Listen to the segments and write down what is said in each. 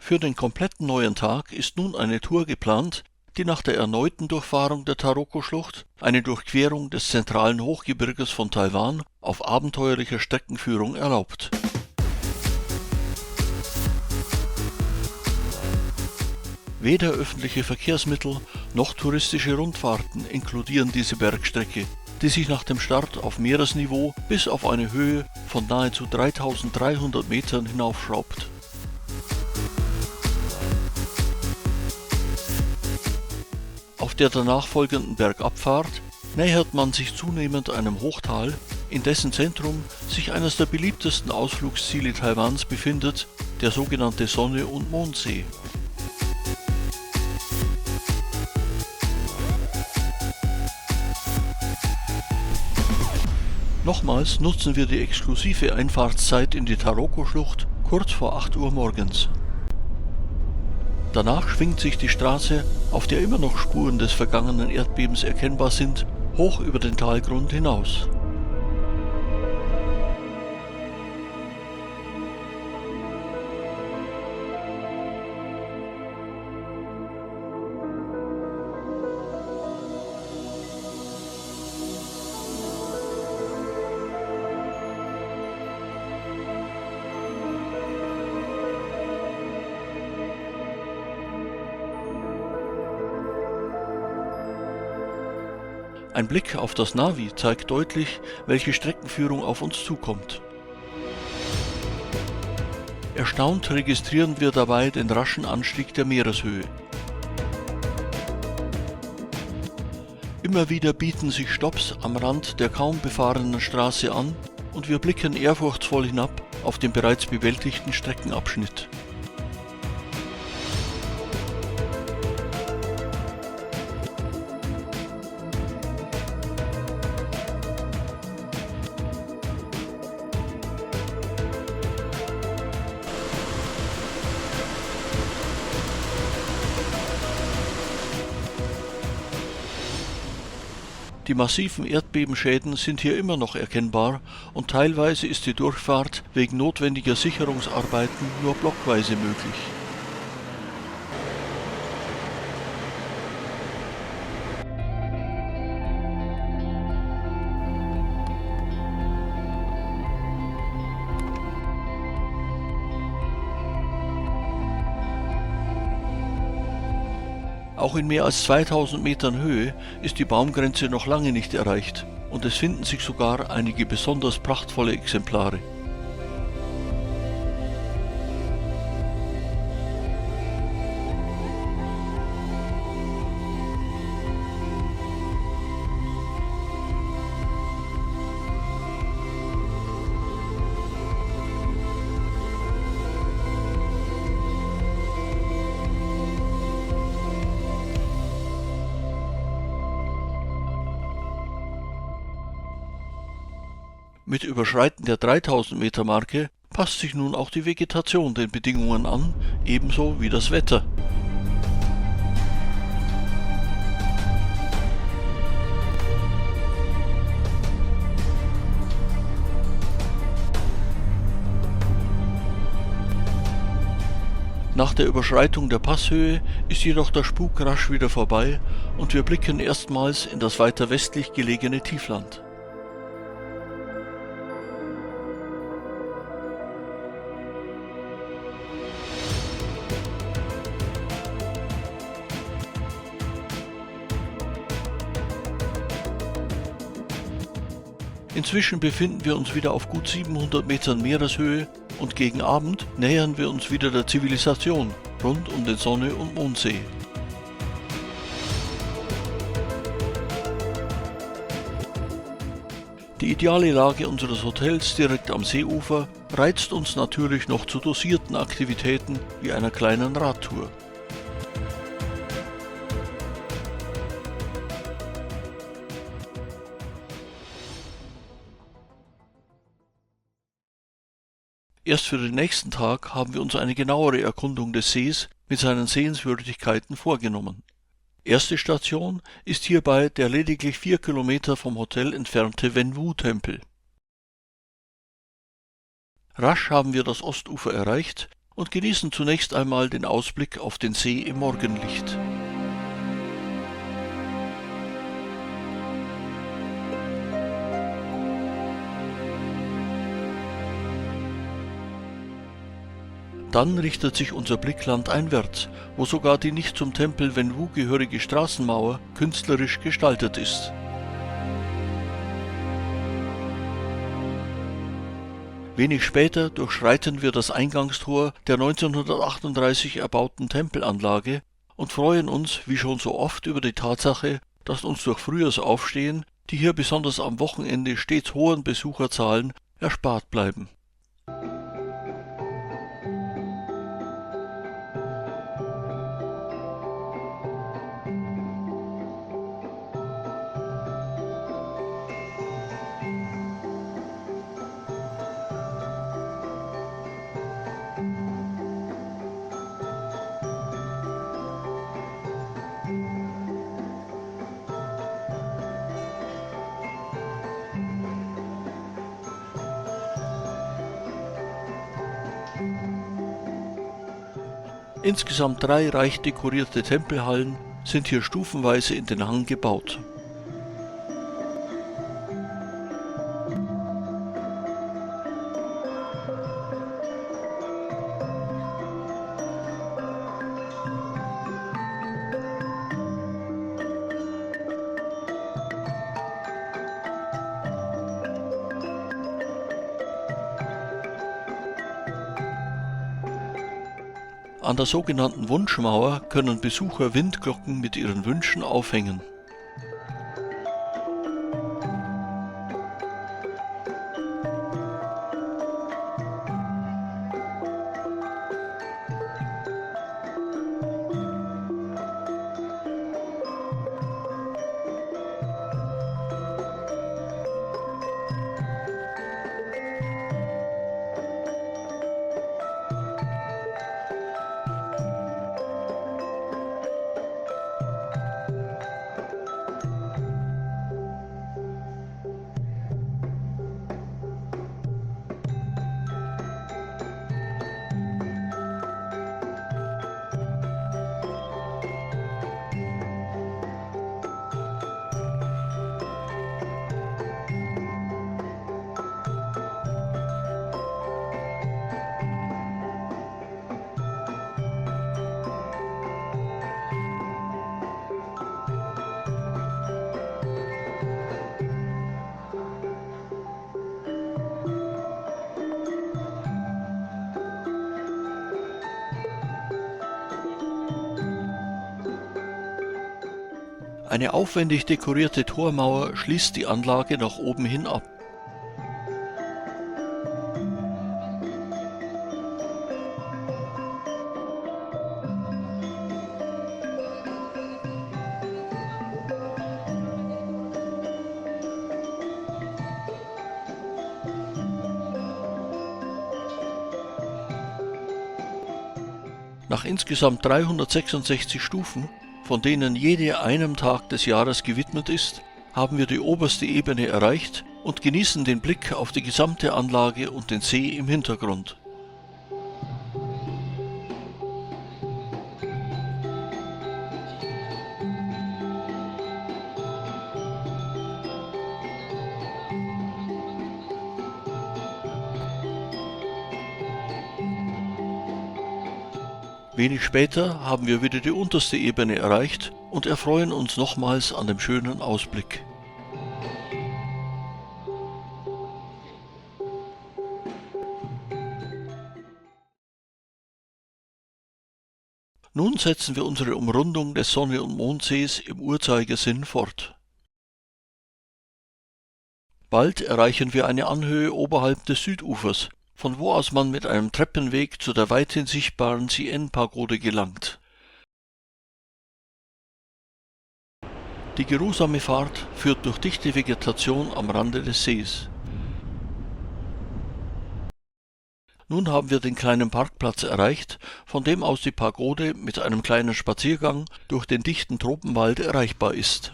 Für den kompletten neuen Tag ist nun eine Tour geplant, die nach der erneuten Durchfahrung der Taroko-Schlucht eine Durchquerung des zentralen Hochgebirges von Taiwan auf abenteuerlicher Streckenführung erlaubt. Weder öffentliche Verkehrsmittel noch touristische Rundfahrten inkludieren diese Bergstrecke, die sich nach dem Start auf Meeresniveau bis auf eine Höhe von nahezu 3300 Metern hinaufschraubt. Auf der danach folgenden Bergabfahrt nähert man sich zunehmend einem Hochtal, in dessen Zentrum sich eines der beliebtesten Ausflugsziele Taiwans befindet, der sogenannte Sonne- und Mondsee. Nochmals nutzen wir die exklusive Einfahrtszeit in die Taroko-Schlucht kurz vor 8 Uhr morgens. Danach schwingt sich die Straße, auf der immer noch Spuren des vergangenen Erdbebens erkennbar sind, hoch über den Talgrund hinaus. Ein Blick auf das Navi zeigt deutlich, welche Streckenführung auf uns zukommt. Erstaunt registrieren wir dabei den raschen Anstieg der Meereshöhe. Immer wieder bieten sich Stopps am Rand der kaum befahrenen Straße an und wir blicken ehrfurchtsvoll hinab auf den bereits bewältigten Streckenabschnitt. Die massiven Erdbebenschäden sind hier immer noch erkennbar und teilweise ist die Durchfahrt wegen notwendiger Sicherungsarbeiten nur blockweise möglich. Auch in mehr als 2000 Metern Höhe ist die Baumgrenze noch lange nicht erreicht und es finden sich sogar einige besonders prachtvolle Exemplare. Mit Überschreiten der 3000 Meter Marke passt sich nun auch die Vegetation den Bedingungen an, ebenso wie das Wetter. Nach der Überschreitung der Passhöhe ist jedoch der Spuk rasch wieder vorbei und wir blicken erstmals in das weiter westlich gelegene Tiefland. Inzwischen befinden wir uns wieder auf gut 700 Metern Meereshöhe und gegen Abend nähern wir uns wieder der Zivilisation rund um den Sonne- und Mondsee. Die ideale Lage unseres Hotels direkt am Seeufer reizt uns natürlich noch zu dosierten Aktivitäten wie einer kleinen Radtour. Erst für den nächsten Tag haben wir uns eine genauere Erkundung des Sees mit seinen Sehenswürdigkeiten vorgenommen. Erste Station ist hierbei der lediglich 4 Kilometer vom Hotel entfernte Wenwu-Tempel. Rasch haben wir das Ostufer erreicht und genießen zunächst einmal den Ausblick auf den See im Morgenlicht. Dann richtet sich unser Blick landeinwärts, wo sogar die nicht zum Tempel Wenwu gehörige Straßenmauer künstlerisch gestaltet ist. Wenig später durchschreiten wir das Eingangstor der 1938 erbauten Tempelanlage und freuen uns, wie schon so oft, über die Tatsache, dass uns durch frühes Aufstehen die hier besonders am Wochenende stets hohen Besucherzahlen erspart bleiben. Insgesamt 3 reich dekorierte Tempelhallen sind hier stufenweise in den Hang gebaut. An der sogenannten Wunschmauer können Besucher Windglocken mit ihren Wünschen aufhängen. Eine aufwendig dekorierte Tormauer schließt die Anlage nach oben hin ab. Nach insgesamt 366 Stufen, von denen jede einem Tag des Jahres gewidmet ist, haben wir die oberste Ebene erreicht und genießen den Blick auf die gesamte Anlage und den See im Hintergrund. Wenig später haben wir wieder die unterste Ebene erreicht und erfreuen uns nochmals an dem schönen Ausblick. Nun setzen wir unsere Umrundung des Sonne- und Mondsees im Uhrzeigersinn fort. Bald erreichen wir eine Anhöhe oberhalb des Südufers, von wo aus man mit einem Treppenweg zu der weithin sichtbaren Sien-Pagode gelangt. Die geruhsame Fahrt führt durch dichte Vegetation am Rande des Sees. Nun haben wir den kleinen Parkplatz erreicht, von dem aus die Pagode mit einem kleinen Spaziergang durch den dichten Tropenwald erreichbar ist.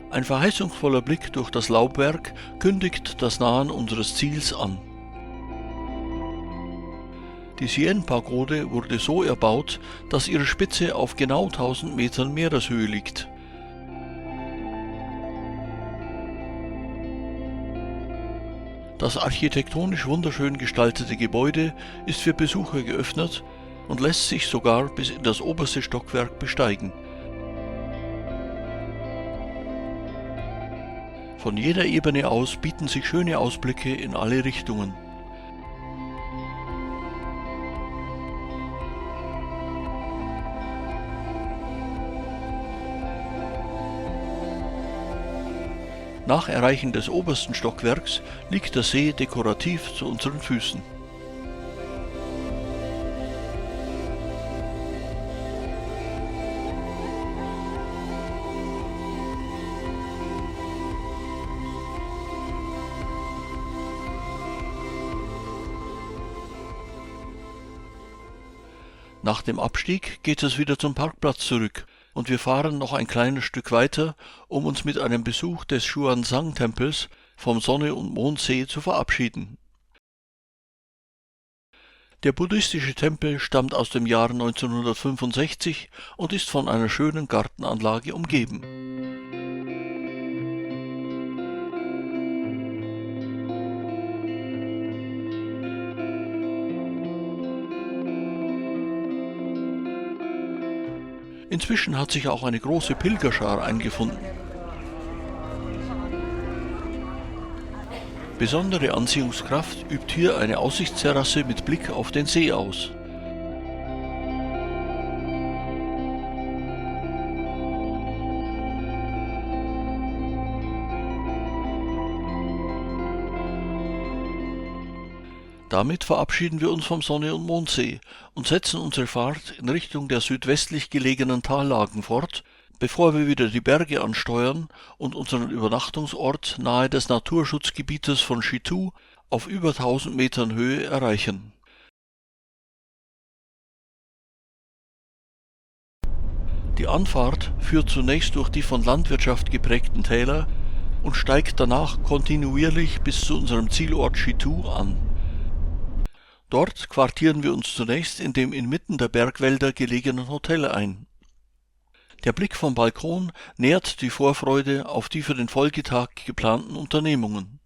Ein verheißungsvoller Blick durch das Laubwerk kündigt das Nahen unseres Ziels an. Die Sienne-Pagode wurde so erbaut, dass ihre Spitze auf genau 1000 Metern Meereshöhe liegt. Das architektonisch wunderschön gestaltete Gebäude ist für Besucher geöffnet und lässt sich sogar bis in das oberste Stockwerk besteigen. Von jeder Ebene aus bieten sich schöne Ausblicke in alle Richtungen. Nach Erreichen des obersten Stockwerks liegt der See dekorativ zu unseren Füßen. Nach dem Abstieg geht es wieder zum Parkplatz zurück und wir fahren noch ein kleines Stück weiter, um uns mit einem Besuch des Xuanzang-Tempels vom Sonne- und Mondsee zu verabschieden. Der buddhistische Tempel stammt aus dem Jahr 1965 und ist von einer schönen Gartenanlage umgeben. Inzwischen hat sich auch eine große Pilgerschar eingefunden. Besondere Anziehungskraft übt hier eine Aussichtsterrasse mit Blick auf den See aus. Damit verabschieden wir uns vom Sonne- und Mondsee und setzen unsere Fahrt in Richtung der südwestlich gelegenen Tallagen fort, bevor wir wieder die Berge ansteuern und unseren Übernachtungsort nahe des Naturschutzgebietes von Chitou auf über 1000 Metern Höhe erreichen. Die Anfahrt führt zunächst durch die von Landwirtschaft geprägten Täler und steigt danach kontinuierlich bis zu unserem Zielort Chitou an. Dort quartieren wir uns zunächst in dem inmitten der Bergwälder gelegenen Hotel ein. Der Blick vom Balkon nährt die Vorfreude auf die für den Folgetag geplanten Unternehmungen.